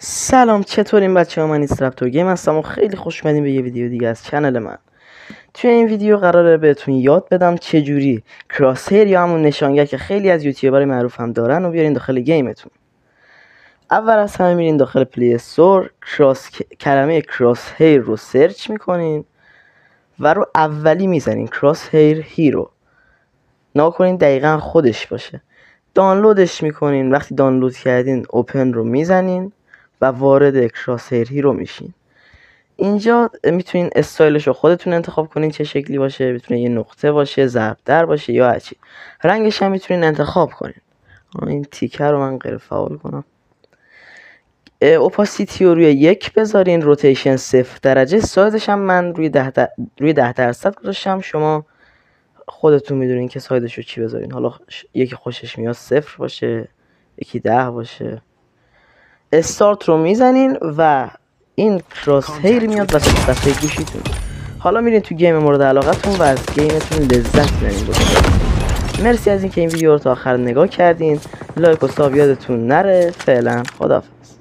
سلام، چطورین بچه‌ها؟ من ایسترپتور گیم هستم و خیلی خوش اومدین به یه ویدیو دیگه از کانال من. توی این ویدیو قراره بهتون یاد بدم چجوری کراسهیر یا همون نشانگر که خیلی از یوتیوبرای معروف هم دارن و بیارین داخل گیمتون. اول از همه میرین داخل پلی استور، کلمه کراسهیر رو سرچ میکنین و رو اولی میزنین کراسهیر هیرو. ناکنین دقیقا خودش باشه. دانلودش میکنین. وقتی دانلود کردین اوپن رو میزنین و وارد کراسهیر هیرو میشین. اینجا میتونین استایلش رو خودتون انتخاب کنین چه شکلی باشه. میتونه یه نقطه باشه، ضرب در باشه یا هرچی. رنگش هم میتونین انتخاب کنین. این تیکر رو من غیر فعال کنم. اوپاسیتی رو روی 1 بذارین. روتیشن 0 درجه. سایزش هم من روی 10% گذاشتم. شما خودتون میدونین که سایزش رو چی بذارین. حالا یکی خوشش میاد 0 باشه، یکی 10 باشه. استارت رو میزنین و این کراسهیر میاد وسط صفحه گوشیتون. حالا میرین تو گیم مورد علاقتون و از گیمتون لذت میبرین. مرسی از اینکه این ویدیو رو تا آخر نگاه کردین. لایک و ساب یادتون نره. فعلا خداحافظ.